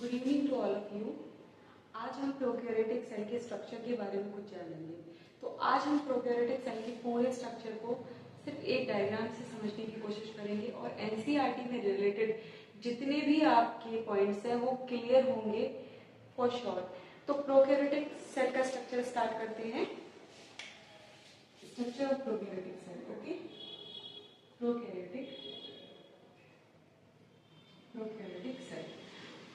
Good evening to all of you. आज हम prokaryotic cell के स्ट्रक्चर के बारे में कुछ जानेंगे। तो आज हम प्रोकैरियोटिक सेल के पूरे स्ट्रक्चर को सिर्फ एक डायग्राम से समझने की कोशिश करेंगे और एनसीईआरटी में रिलेटेड जितने भी आपके पॉइंट्स हैं वो क्लियर होंगे फॉर श्योर। तो प्रोकैरियोटिक सेल का स्ट्रक्चर स्टार्ट करते हैं। Structure of prokaryotic cell. Okay, prokaryotic cell.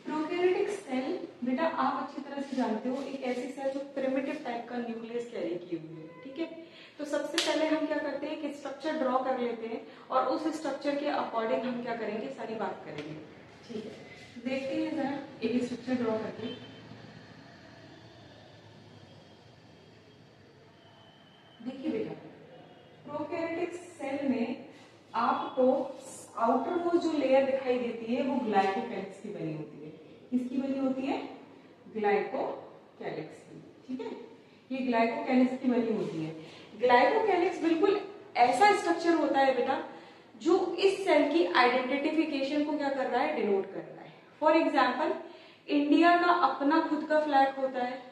Prokaryotic cell बेटा आप अच्छी तरह से जानते हो, एक ऐसी सेल जो प्रिमिटिव टाइप का न्यूक्लियस कैरी की हुई है। ठीक है, तो सबसे पहले हम क्या करते हैं कि स्ट्रक्चर ड्रॉ कर लेते हैं और उस स्ट्रक्चर के अकॉर्डिंग हम क्या करेंगे, सारी बात करेंगे। ठीक है, तो देखते हैं जरा एक स्ट्रक्चर ड्रॉ करके। देखिए बेटा, प्रोकैरियोटिक सेल में आपको आउटर मोस्ट जो लेयर दिखाई देती है वो ग्लाइकोकैलिक्स की बनी होती है। किसकी बनी होती है? ग्लाइकोकैलिक्स की। ठीक है, ये ग्लाइकोकैलिक्स की बनी होती है। ग्लाइकोकैलिक्स बिल्कुल ऐसा स्ट्रक्चर होता है बेटा जो इस सेल की आइडेंटिफिकेशन को क्या कर रहा है, डिनोट कर रहा है। फॉर एग्जाम्पल, इंडिया का अपना खुद का फ्लैग होता है,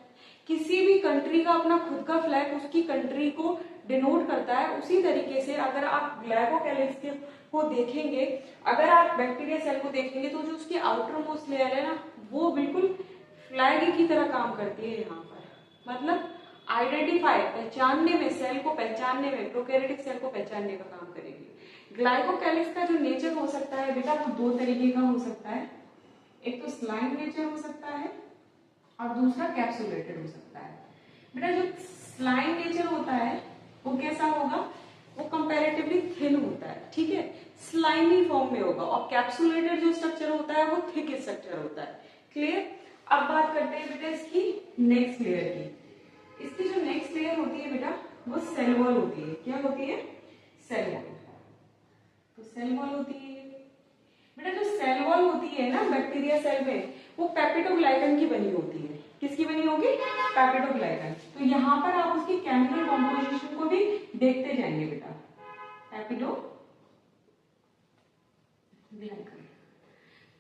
किसी भी कंट्री का अपना खुद का फ्लैग उसकी कंट्री को डिनोट करता है। उसी तरीके से अगर आप ग्लाइकोकैलिक्स को देखेंगे, अगर आप बैक्टीरिया सेल को देखेंगे तो जो उसकी आउटर मोस्ट लेयर है ना, वो बिल्कुल फ्लैग की तरह काम करती है। यहाँ पर मतलब आइडेंटिफाई, पहचानने में, सेल को पहचानने में, प्रोकैरियोटिक सेल को पहचानने का काम करेगी। ग्लाइकोकैलिक्स का जो नेचर हो सकता है बेटा वो दो तरीके का हो सकता है। एक तो स्लाइम नेचर हो सकता है और दूसरा कैप्सुलेटेड हो सकता है। बेटा जो स्लाइम नेचर होता है वो कैसा होगा, वो कंपैरेटिवली थिन होता है। ठीक है, स्लाइमी फॉर्म में होगा। और कैप्सुलेटेड जो स्ट्रक्चर होता है वो थिक स्ट्रक्चर होता है। क्लियर? अब बात करते हैं बेटा इसकी नेक्स्ट लेयर की। इसकी जो नेक्स्ट लेयर होती है बेटा वो सेल वॉल होती है। क्या होती है? Cell wall. तो सेल वॉल होती है बेटा, जो सेल वॉल होती है ना बैक्टीरिया सेल में, वो पेप्टिडोग्लाइकन की बनी होती है। किसकी बनी होगी? पेप्टिडोग्लाइकन। तो यहाँ पर आप उसकी केमिकल कॉम्पोजिशन को भी देखते जाएंगे बेटा।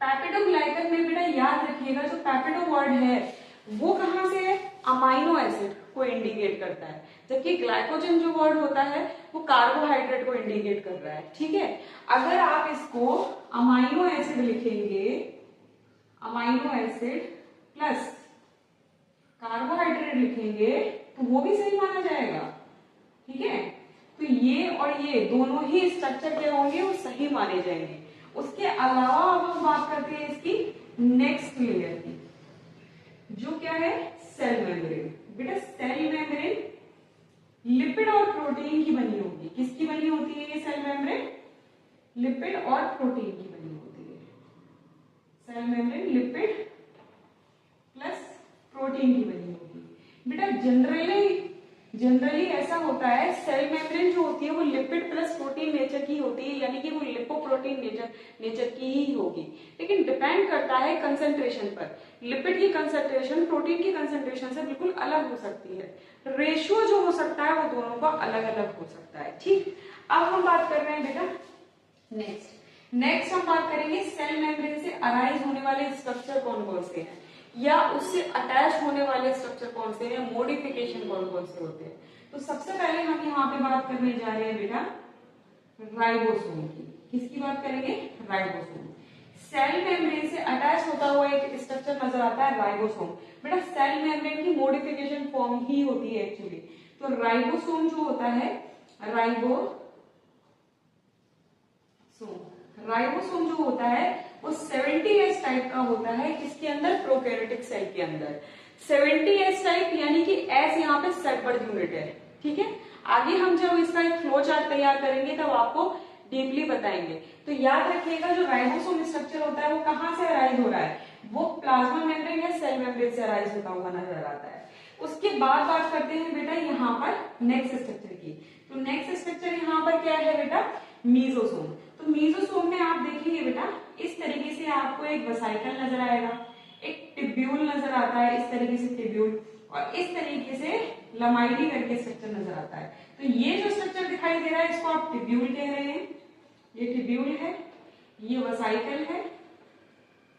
पेप्टिडोग्लाइकन में बेटा याद रखिएगा, जो पेप्टिडो वर्ड है वो कहां से है? अमाइनो एसिड को इंडिकेट करता है, जबकि ग्लाइकोजन जो वर्ड होता है वो कार्बोहाइड्रेट को इंडिकेट कर रहा है। ठीक है, अगर आप इसको अमाइनो एसिड लिखेंगे, अमाइनो एसिड प्लस कार्बोहाइड्रेट लिखेंगे तो वो भी सही माना जाएगा। ठीक है, तो ये और ये दोनों ही स्ट्रक्चर क्या होंगे, वो सही माने जाएंगे। उसके अलावा अब हम बात करते हैं इसकी नेक्स्ट लेयर की, जो क्या है? Cell membrane. बेटा सेल मेम्ब्रेन लिपिड और प्रोटीन की बनी होगी। किसकी बनी होती है ये सेल मेम्ब्रेन? लिपिड और प्रोटीन की बनी होती है। Cell membrane lipid plus protein की बनी होगी। बेटा जनरली ऐसा होता है, सेल मेम्ब्रेन जो होती है वो लिपिड प्लस प्रोटीन नेचर की होती है, यानी कि वो लिपोप्रोटीन नेचर की ही होगी। लेकिन डिपेंड करता है कंसंट्रेशन पर। लिपिड की कंसंट्रेशन प्रोटीन की कंसंट्रेशन से बिल्कुल अलग हो सकती है। रेशियो जो हो सकता है वो दोनों का अलग अलग हो सकता है। ठीक, अब हम बात कर रहे हैं बेटा नेक्स्ट हम बात करेंगे सेल मेम्ब्रेन से अराइज होने वाले स्ट्रक्चर कौन कौन से हैं, या उससे अटैच होने वाले स्ट्रक्चर कौन से हैं, मॉडिफिकेशन कौन कौन से होते हैं। तो सबसे पहले हम यहाँ पे बात करने जा रहे हैं बेटा राइबोसोम की। किसकी बात करेंगे? राइबोसोम। सेल मेम्ब्रेन से अटैच होता हुआ एक स्ट्रक्चर नजर आता है राइबोसोम। बेटा सेल मेम्ब्रेन की मॉडिफिकेशन फॉर्म ही होती है एक्चुअली। तो राइबोसोम जो होता है, राइबोसोम जो होता है वो 70S टाइप का होता है। किसके अंदर? प्रोकैरियोटिक सेल के अंदर। 70S टाइप यानी कि S यहाँ पे सेपरेट यूनिट है। ठीक है, आगे हम जब इसका एक फ्लो चार्ट तैयार करेंगे तब आपको डीपली बताएंगे। तो याद रखिएगा जो राइबोसोम स्ट्रक्चर होता है वो कहाँ से अराइज हो रहा है, वो प्लाज्मा मेम्ब्रेन या सेल मेम्ब्रेन से अराइज होता हुआ नजर आता है। उसके बाद बात करते हैं बेटा यहाँ पर नेक्स्ट स्ट्रक्चर की। तो नेक्स्ट स्ट्रक्चर यहाँ पर क्या है बेटा? मीजोसोम। तो मीजोसोम में आप देखेंगे बेटा इस तरीके से आपको एक वेसिकल नजर आएगा, एक टिब्यूल नजर आता है, इस तरीके से टिब्यूल, और इस तरीके से लमाइडी करके स्ट्रक्चर नजर आता है। तो ये जो स्ट्रक्चर दिखाई दे रहा है इसको आप टिब्यूल कह रहे हैं। ये टिब्यूल है, ये वेसिकल है,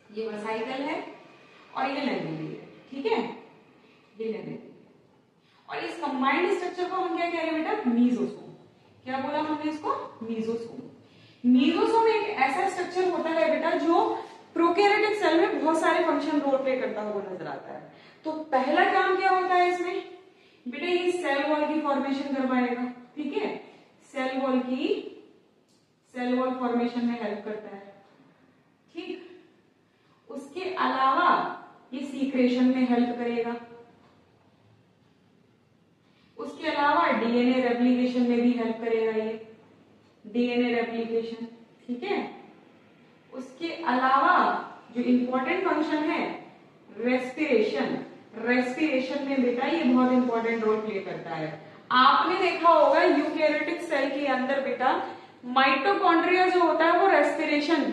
ये वेसिकल है, और ये लैमेलिया है, ठीक है, ये लैमेलिया। और इस कंबाइंड स्ट्रक्चर को हम क्या कह रहे हैं बेटा, मीजोसोम। क्या बोला हमने इसको, मीजोसोम। मीजोसोम एक ऐसा स्ट्रक्चर होता है बेटा जो प्रोकैरियोटिक सेल में बहुत सारे फंक्शन रोल प्ले करता हुआ नजर आता है। तो पहला काम क्या होता है इसमें बेटा, ये सेल वॉल की फॉर्मेशन करवाएगा, ठीक है, सेल वॉल फॉर्मेशन में हेल्प करता है, ठीक। उसके अलावा ये सीक्रेशन में हेल्प करेगा, उसके अलावा डीएनए रेप्लिकेशन में भी हेल्प करेगा, ये डीएनए रेप्लिकेशन, ठीक है। उसके अलावा जो इंपॉर्टेंट फंक्शन है रेस्पिरेशन, रेस्पिरेशन में बेटा ये बहुत इंपॉर्टेंट रोल प्ले करता है। आपने देखा होगा यूकैरियोटिक सेल के अंदर बेटा माइटोकॉन्ड्रिया जो होता है वो रेस्पिरेशन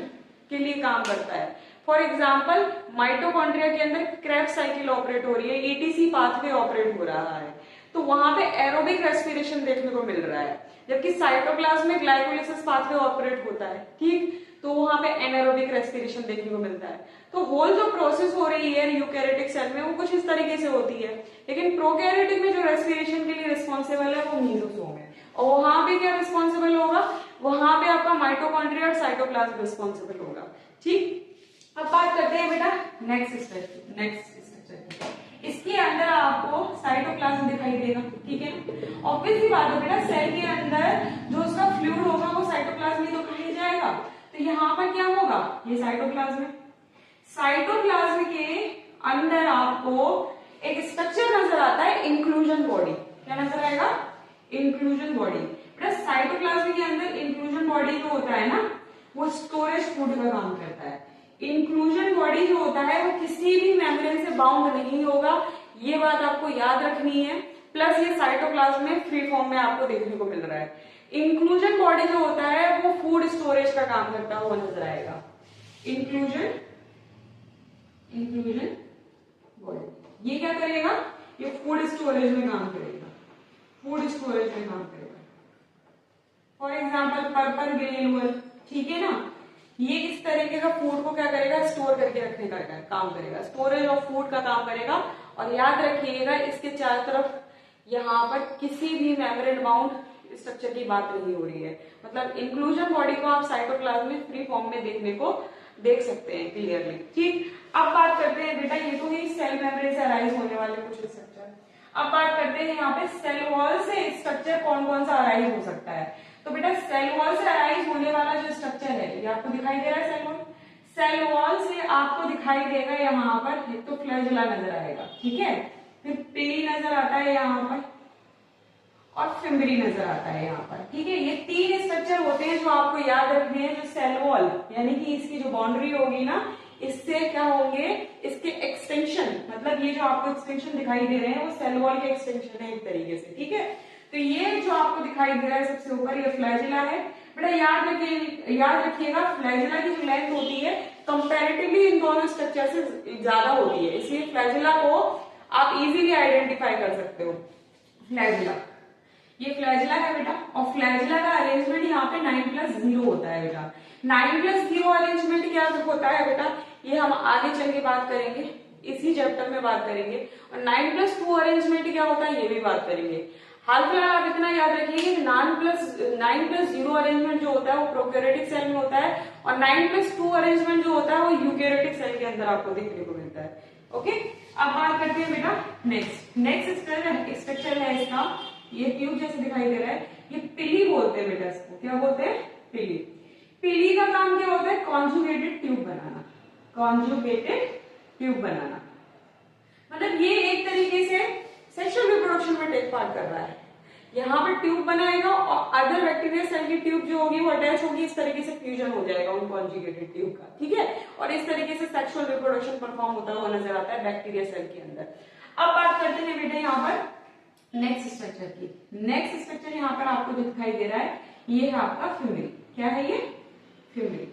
के लिए काम करता है। फॉर एग्जाम्पल माइटोकॉन्ड्रिया के अंदर क्रेब्स साइकिल ऑपरेट हो रही है, एटीसी पाथवे ऑपरेट हो रहा है, तो वहां पे एरोबिक रेस्पिरेशन देखने को मिल रहा है, जबकि साइटोप्लाज्म में ग्लाइकोलाइसिस पाथवे ऑपरेट होता है, ठीक, तो वहां पे एनारोबिक रेस्पिरेशन देखने को मिलता है। तो होल जो प्रोसेस हो रही है यूकैरियोटिक सेल में वो कुछ इस तरीके से होती है, लेकिन प्रोकैरियोटिक में जो रेस्पिरेशन के लिए रिस्पॉन्सिबल है वो मीजोसोम है। और वहां पे क्या रिस्पॉन्सिबल होगा, वहां पे आपका माइटोकॉन्ड्रिया और साइटोप्लाज्म रिस्पॉन्सिबल होगा, ठीक। अब बात करते हैं बेटा नेक्स्ट स्ट्रक्चर। इसके अंदर आपको साइटोप्लाज्म दिखाई देगा, ठीक है। ऑब्वियसली बात है बेटा, सेल के अंदर जो उसका फ्लूइड होगा वो साइटोप्लाज्म ही तो कहा जाएगा, तो यहाँ पर क्या होगा, ये साइटोप्लाज्म है। साइटोप्लाज्म के अंदर आपको एक स्ट्रक्चर नजर आता है इंक्लूजन बॉडी। क्या नजर आएगा, इंक्लूजन बॉडी। बेटा साइटोप्लाज्म के अंदर इंक्लूजन बॉडी जो होता है ना वो स्टोरेज फूड का काम करता है। इंक्लूजन बॉडी जो होता है वो किसी भी मेम्ब्रेन से बाउंड नहीं होगा, ये बात आपको याद रखनी है। प्लस ये साइटोप्लाज्म में फ्री फॉर्म में आपको देखने को मिल रहा है। इंक्लूजन बॉडी जो होता है वो फूड स्टोरेज का काम करता हुआ नजर आएगा। इंक्लूजन बॉडी ये क्या करेगा, ये फूड स्टोरेज में काम करेगा, फूड स्टोरेज में काम करेगा। फॉर एग्जाम्पल पर्पल ग्रेन्युल, ठीक है ना, ये इस तरीके का फूड को क्या करेगा, स्टोर करके रखने का काम करेगा, स्टोरेज ऑफ फूड का काम करेगा। और याद रखिएगा इसके चारों तरफ यहाँ पर किसी भी मेम्ब्रेन बाउंड स्ट्रक्चर की बात नहीं हो रही है, मतलब इंक्लूजन बॉडी को आप साइटोप्लाज्म में फ्री फॉर्म में देख सकते हैं क्लियरली, ठीक। अब बात करते हैं बेटा, ये तो ही सेल मेम्ब्रेन से अराइज होने वाले कुछ स्ट्रक्चर। अब बात करते हैं यहाँ पे सेल वॉल से स्ट्रक्चर कौन कौन सा अराइज हो सकता है। तो बेटा सेल वॉल से अराइज होने वाला जो स्ट्रक्चर है ये आपको दिखाई दे रहा है, सेल वॉल। सेल वॉल से आपको दिखाई देगा यहाँ पर एक तो फ्लैजेला नजर आएगा, ठीक है, फिर पिली नजर आता है यहाँ पर और फिम्बरी नजर आता है यहाँ पर, ठीक है। ये तीन स्ट्रक्चर होते हैं जो आपको याद रखने हैं। जो सेल वॉल यानी कि इसकी जो बाउंड्री होगी ना, इससे क्या होंगे, इसके एक्सटेंशन, मतलब ये जो आपको एक्सटेंशन दिखाई दे रहे हैं वो सेल वॉल के एक्सटेंशन है एक तरीके से, ठीक है। तो ये जो आपको दिखाई दे रहा है सबसे ऊपर ये फ्लैजिला है। बेटा याद रखिएगा फ्लैजिला की जो लेंथ होती है कंपैरेटिवली इन दोनों स्ट्रक्चर से ज्यादा होती है, इसलिए फ्लैजिला को आप इजीली आइडेंटिफाई कर सकते हो। फ्लैजिला, ये फ्लैजिला है बेटा, और फ्लैजिला का अरेंजमेंट यहाँ पे 9+0 होता है बेटा। 9+0 अरेंजमेंट क्या होता है बेटा, ये हम आगे चल के बात करेंगे, इसी चैप्टर में बात करेंगे। और 9+2 अरेंजमेंट क्या होता है ये भी बात करेंगे। हाल फिलहाल आप इतना याद रखिए कि 9+0 अरेंजमेंट जो होता है वो प्रोकैरियोटिक सेल में होता है, और 9+2 अरेंजमेंट जो होता है वो यूकैरियोटिक सेल के अंदर आपको देखने को मिलता है। ओके, अब बात करते हैं बेटा नेक्स्ट स्ट्रक्चर है इसका, ये ट्यूब जैसे दिखाई दे रहा है, ये पिली बोलते हैं बेटा इसको। क्या बोलते हैं, पिली। पिली का काम क्या होता है, कॉन्जुगेटेड ट्यूब बनाना, कॉन्जुगेटेड ट्यूब बनाना, मतलब ये एक तरीके से सेक्सुअल रिप्रोडक्शन में टेक पार्ट कर रहा है। यहाँ पर ट्यूब बनाएगा और अदर बैक्टीरिया सेल की ट्यूब जो होगी वो अटैच होगी, इस तरीके से फ्यूजन हो जाएगा उन कॉन्जुगेटेड ट्यूब का, ठीक है। और इस तरीके से सेक्सुअल रिप्रोडक्शन परफॉर्म होता हुआ नजर आता है बैक्टीरिया सेल के अंदर। अब बात करते हैं बेटा यहाँ पर नेक्स्ट स्ट्रक्चर की। नेक्स्ट स्ट्रक्चर यहाँ पर आपको जो दिखाई दे रहा है ये है आपका फिम्बरी। क्या है ये, फिम्बरी।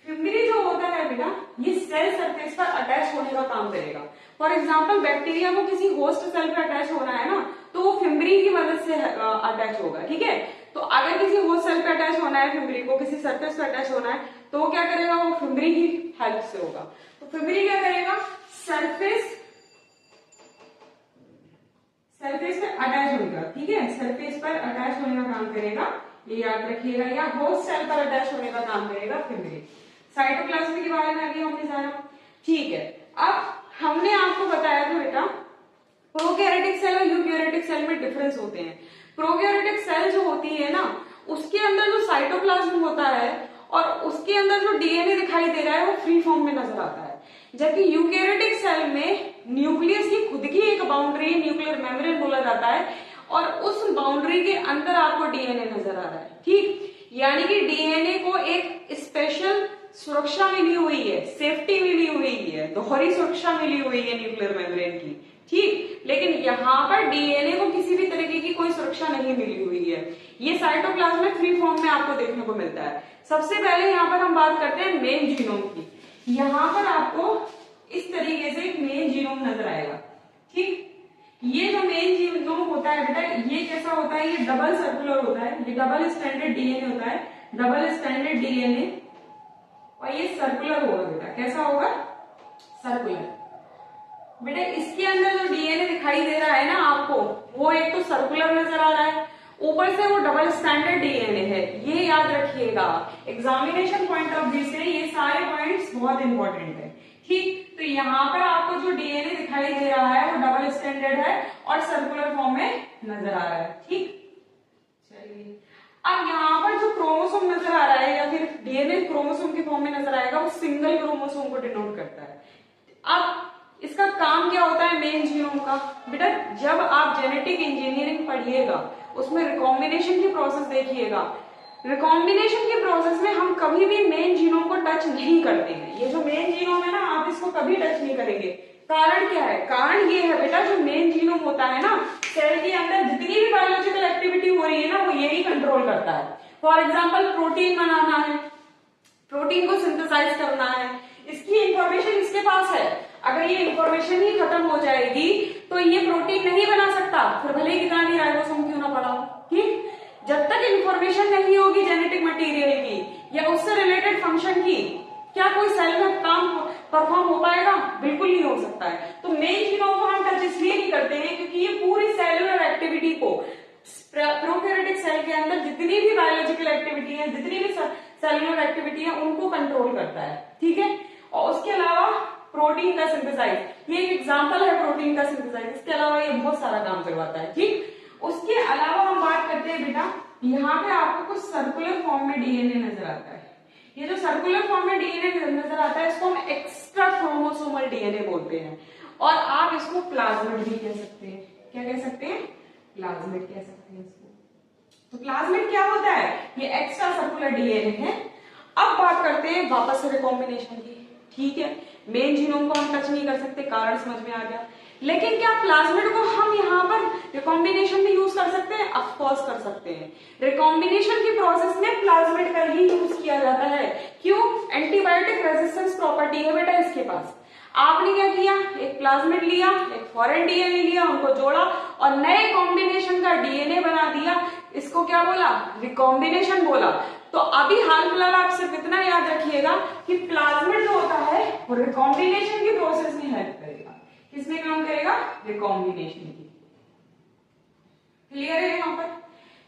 फिम्बरी जो होता है बेटा ये सेल सरफेस पर अटैच होने का काम करेगा। फॉर एग्जांपल बैक्टीरिया को किसी होस्ट सेल पर अटैच होना है ना, तो वो फिम्बरी की मदद से अटैच होगा, ठीक है। तो अगर किसी होस्ट सेल पे अटैच होना है फिम्बरी को, किसी सरफेस पे अटैच होना है, तो वो क्या करेगा, वो फिम्बरी की हेल्प से होगा। तो फिम्बरी क्या करेगा, सरफेस पे अटैच होगा, ठीक है, सरफेस पर अटैच होने का काम करेगा, ये याद रखिएगा, या होस्ट सेल पर अटैच होने का काम करेगा फिम्बरी। साइटोप्लाज्म के बारे में अभी हमने जाना, ठीक है। अब हमने आपको बताया था बेटा प्रोकैरियोटिक सेल और यूकैरियोटिक सेल में डिफरेंस होते हैं। प्रोकैरियोटिक सेल जो होती है ना, उसके अंदर जो साइटोप्लाज्म होता है और उसके अंदर जो डीएनए दिखाई दे रहा है वो फ्री फॉर्म में नजर आता है, जबकि यूकैरियोटिक सेल में न्यूक्लियस की खुद की एक बाउंड्री न्यूक्लियर मेम्ब्रेन बोला जाता है और उस बाउंड्री के अंदर आपको डीएनए नजर आ रहा है, ठीक। यानी कि डीएनए को एक स्पेशल सुरक्षा मिली हुई है, सेफ्टी मिली हुई है, दोहरी सुरक्षा मिली हुई है न्यूक्लियर मेम्ब्रेन की, ठीक। लेकिन यहाँ पर डीएनए को किसी भी तरीके की कोई सुरक्षा नहीं मिली हुई है। ये साइटोप्लाज्म में फ्री फॉर्म में आपको देखने को मिलता है। सबसे पहले यहाँ पर हम बात करते हैं मेन जीनोम की। यहाँ पर आपको इस तरीके से एक मेन जीनोम नजर आएगा, ठीक। ये जो मेन जीनोम होता है बेटा, ये कैसा होता है, ये डबल सर्कुलर होता है, ये डबल स्टैंडर्ड डीएनए होता है, डबल स्टैंडर्ड डीएनए, और ये सर्कुलर होगा बेटा, कैसा होगा, सर्कुलर। बेटा इसके अंदर जो डीएनए दिखाई दे रहा है ना आपको, वो एक तो सर्कुलर नजर आ रहा है, ऊपर से वो डबल स्टैंडर्ड डीएनए है, ये याद रखिएगा। एग्जामिनेशन पॉइंट ऑफ व्यू से ये सारे पॉइंट्स बहुत इंपॉर्टेंट है, ठीक। तो यहाँ पर आपको जो डीएनए दिखाई दे रहा है वो डबल स्टैंडर्ड है और सर्कुलर फॉर्म में नजर आ रहा है, ठीक। चलिए अब यहाँ पर जो क्रोमोसोम नजर आ रहा है या फिर डीएनए क्रोमोसोम के फॉर्म में नजर आएगा, वो सिंगल क्रोमोसोम को डिनोट करता है। अब इसका काम क्या होता है मेन जीनोम का, बेटा जब आप जेनेटिक इंजीनियरिंग पढ़िएगा उसमें रिकॉम्बिनेशन की प्रोसेस देखिएगा। रिकॉम्बिनेशन के प्रोसेस में हम कभी भी मेन जीनोम को टच नहीं करते हैं। ये जो मेन जीनोम है ना, आप इसको कभी टच नहीं करेंगे। कारण क्या है, कारण ये है बेटा, जो मेन जीनोम होता है ना, सेल के अंदर जितनी भी बायोलॉजिकल एक्टिविटी हो रही है ना, वो यही कंट्रोल करता है। फॉर एग्जाम्पल प्रोटीन बनाना है, प्रोटीन को सिंथेसाइज करना है, इसकी इंफॉर्मेशन इसके पास है। अगर ये इंफॉर्मेशन ही खत्म हो जाएगी तो ये प्रोटीन नहीं बना सकता, फिर भले ही कितना भी राइबोसोम क्यों ना पड़ा हो, ठीक। जब तक इंफॉर्मेशन नहीं होगी जेनेटिक मटेरियल की या उससे रिलेटेड फंक्शन की, क्या कोई सेल में काम परफॉर्म हो पाएगा, बिल्कुल नहीं हो सकता है। तो मेन जीनोम को हम टच इसलिए नहीं करते हैं क्योंकि ये पूरी सेलुलर एक्टिविटी को, प्रोकैरियोटिक सेल के अंदर जितनी भी बायोलॉजिकल एक्टिविटी है, जितनी भी सेलुलर एक्टिविटी है, उनको कंट्रोल करता है, ठीक है। और उसके अलावा प्रोटीन का सिंथेसाइज, ये एक एग्जांपल है प्रोटीन का सिंथेसाइज, इसके अलावा ये बहुत सारा काम करवाता है, ठीक। उसके अलावा हम बात करते हैं बेटा, यहाँ पे आपको कुछ सर्कुलर फॉर्म में डीएनए नजर आता है। ये जो सर्कुलर फॉर्म में डीएनए नजर आता है, इसको हम एक्स्ट्रा क्रोमोसोमल डीएनए बोलते हैं, और आप इसको प्लाज्मिड भी कह सकते हैं। क्या कह सकते हैं, प्लाज्मिड कह सकते हैं इसको। तो प्लाज्मिड क्या होता है, ये एक्स्ट्रा सर्कुलर डीएनए है। अब बात करते हैं वापस से रिकॉम्बिनेशन की, ठीक है। मेन जीनोम को हम टच नहीं कर सकते, कारण समझ में आ गया। लेकिन क्या प्लाज्मिड को हम यहाँ पर रिकॉम्बिनेशन में यूज कर सकते हैं, ऑफ कोर्स कर सकते हैं। रिकॉम्बिनेशन की प्रोसेस में प्लाज्मिड का ही यूज किया जाता है। क्यों, एंटीबायोटिक रेजिस्टेंस प्रॉपर्टी है बेटा इसके पास। आपने क्या किया, एक प्लाज्मिड लिया, एक फॉरेन डीएनए लिया, उनको जोड़ा और नए कॉम्बिनेशन का डीएनए बना दिया, इसको क्या बोला, रिकॉम्बिनेशन बोला। तो अभी हाल फिलहाल आप सिर्फ इतना याद रखिएगा कि प्लाज्मिड जो होता है वो रिकॉम्बिनेशन की प्रोसेस में हेल्प करेगा। किसमें काम करेगा, रिकॉम्बिनेशन की। क्लियर है यहाँ पर,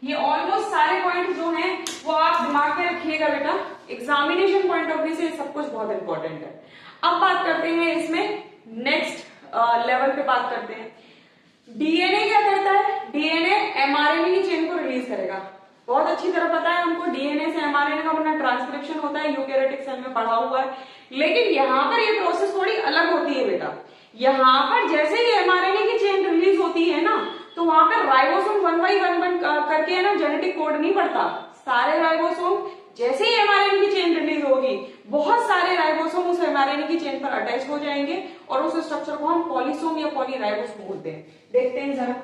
ये ऑलमोस्ट सारे पॉइंट जो हैं वो आप दिमाग में रखिएगा बेटा, एग्जामिनेशन पॉइंट ऑफ व्यू से सब कुछ बहुत इंपॉर्टेंट है। अब बात करते हैं इसमें नेक्स्ट लेवल पे बात करते हैं। डीएनए क्या करता है, डीएनए एमआरएनए की चेन को रिलीज करेगा। बहुत अच्छी तरह पता है हमको, डीएनए से एमआरएनए का अपना ट्रांसक्रिप्शन होता है, यूकैरियोटिक सेल में पढ़ा हुआ है। लेकिन यहाँ पर ये प्रोसेस थोड़ी अलग होती है बेटा। यहाँ पर जैसे ही एमआरएनए की चेन रिलीज होती है ना, तो वहां पर राइबोसोम 1 by 1 करके ना जेनेटिक कोड नहीं पड़ता। सारे राइबोसोम जैसे ही एमआरएनए की चेन रिलीज होगी, बहुत सारे राइबोसोम उस एमआरएनए की चेन पर अटैच हो जाएंगे और उस स्ट्रक्चर को हम पॉलीसोम या पॉलीराइबोसोम बोलते हैं। देखते हैं जरा,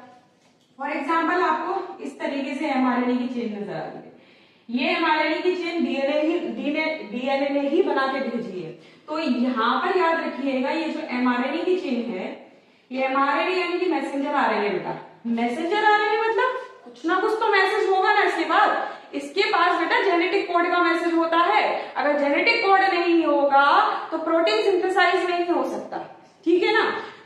फॉर एग्जाम्पल आपको इस तरीके से एमआरएनए की चेन नजर आ रही है। ये एमआरएनए की चेन डीएनए ने ही बना के भेजी है। तो यहाँ पर याद रखिएगा, ये जो एमआरएनए की चेन है, ये एमआरएनए यानी कि मैसेंजर आरएनए बेटा। मैसेंजर आरएनए मतलब कुछ ना कुछ तो मैसेज होगा ना इसके बाद। इसके पास बेटा जेनेटिक कोड का मैसेज होता है। अगर जेनेटिक कोड नहीं होगा तो प्रोटीन सिंथेसाइज नहीं हो सकता, ठीक है ना।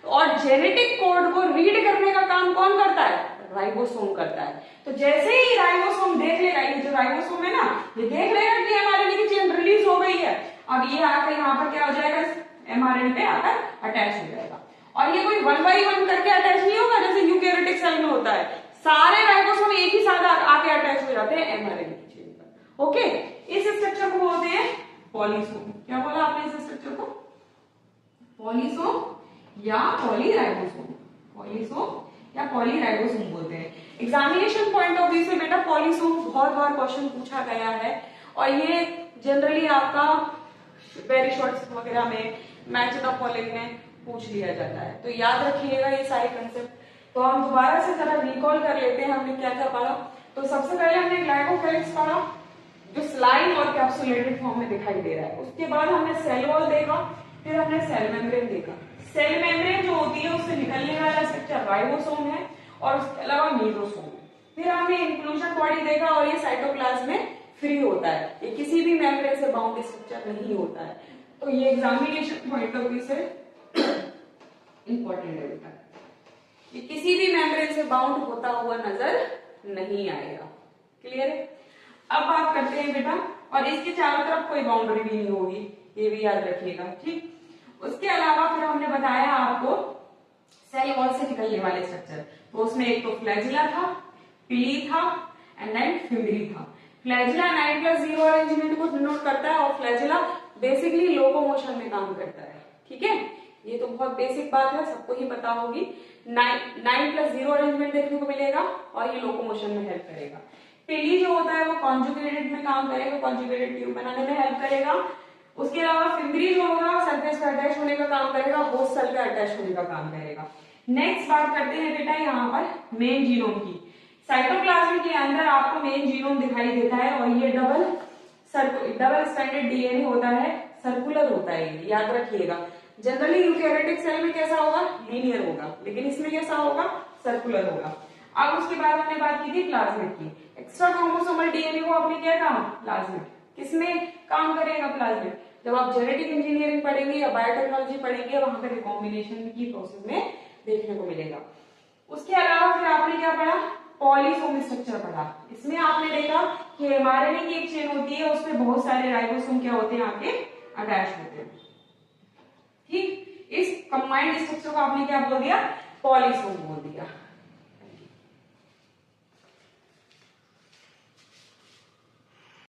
और जेनेटिक कोड को रीड करने का काम कौन करता है? राइबोसोम करता है। तो जैसे ही राइबोसोम देख लेगा, ये जो राइबोसोम है ना, ये देख लेगा कि एमआरएनए की चेन रिलीज हो गई है, अब ये आकर यहाँ पर क्या हो जाएगा, एमआरएनए पे आकर अटैच हो जाएगा। और ये कोई 1 by 1 करके अटैच नहीं होगा जैसे यूकैरियोटिक सेल में होता है, सारे राइबोसोम एक ही साथ आके अटैच हो जाते हैं एमआरएनए की चेन पर। ओके, इस स्ट्रक्चर को बोलते हैं पॉलीसोम। क्या बोला आपने इस स्ट्रक्चर को? पॉलीसोम या पॉलीराइबोसोम, पॉलीसोम या पॉलीराइबोसोम बोलते हैं। एग्जामिनेशन पॉइंट ऑफ व्यू से बेटा पॉलीसोम बहुत बार क्वेश्चन पूछा गया है और ये जनरली आपका वेरी शॉर्ट्स वगैरह में, मैच द फॉलोइंग में पूछ लिया जाता है। तो याद रखिएगा ये सारे कंसेप्ट। तो हम दोबारा से जरा रिकॉल कर लेते हैं हमने क्या क्या पढ़ा। तो सबसे पहले हमने ग्लाइकोकैलिक्स पढ़ा जो स्लाइम और कैप्सुलेटेड फॉर्म में दिखाई दे रहा है। उसके बाद हमने सेल वॉल देखा, फिर हमने सेल मेम्ब्रेन देखा। सेल मेम्ब्रेन जो होती है उससे निकलने वाला स्ट्रक्चर राइबोसोम है और उसके अलावा मीजोसोम है। फिर हमने इंक्लूजन बॉडी देखा और ये साइटोप्लाज्म में फ्री होता है, ये किसी भी मेम्ब्रेन से बाउंड स्ट्रक्चर नहीं होता है। तो ये एग्जामिनेशन पॉइंट ऑफ व्यू से इंपॉर्टेंट है बेटा, ये किसी भी मेम्ब्रेन से बाउंड होता हुआ नजर नहीं आएगा। क्लियर है? अब बात करते हैं बेटा, और इसके चारों तरफ कोई बाउंड्री भी नहीं होगी, ये भी याद रखिएगा, ठीक। उसके अलावा फिर हमने बताया आपको सेल वॉल से निकलने वाले स्ट्रक्चर। तो उसमें एक तो फ्लैजिला था, पिली था एंड देन फिम्बरी था। फ्लैजिला 9+0 अरेंजमेंट को डिनोट करता है और फ्लैजिला बेसिकली लोकोमोशन में काम करता है, ठीक है। ये तो बहुत बेसिक बात है, सबको ही पता होगी। 9+0 अरेंजमेंट देखने को मिलेगा और ये लोकोमोशन में हेल्प करेगा। पिली जो होता है वो कॉन्जुगेटेड में काम करेगा, कॉन्जुगेटेड ट्यूब बनाने में हेल्प करेगा। उसके अलावा फिम्बरी जो होगा सरफेस पे अटैच होने का काम करेगा, होस्ट सेल पे अटैच होने का काम करेगा। नेक्स्ट बात करते हैं बेटा यहाँ पर मेन जीनोम की। साइटोप्लाज्म के अंदर आपको मेन जीनोम दिखाई देता है और ये डबल स्ट्रैंडेड डीएनए होता है, सर्कुलर होता है, ये याद रखिएगा। जनरली यूकैरियोटिक सेल में कैसा होगा? लीनियर होगा, लेकिन इसमें कैसा होगा? सर्कुलर होगा। अब उसके बाद हमने बात की थी प्लाज्मिड की। एक्स्ट्रा क्रोमोसोमल डीएनए को आपने क्या कहा? प्लाज्मिड। किसमें काम करेगा प्लाज्मिड? जब आप जेनेटिक इंजीनियरिंग पढ़ेंगे या बायोटेक्नोलॉजी पढ़ेंगे, वहां पर रिकॉम्बिनेशन की प्रोसेस में देखने को मिलेगा। उसके अलावा फिर आपने क्या पढ़ा? पॉलीसोम स्ट्रक्चर पढ़ा। इसमें आपने देखा कि एमआरएनए की एक चेन होती है, उसमें बहुत सारे राइबोसोम क्या होते हैं? आपके अटैच होते हैं, ठीक। इस कंबाइंड स्ट्रक्चर को आपने क्या बोल दिया? पॉलीसोम बोल दिया।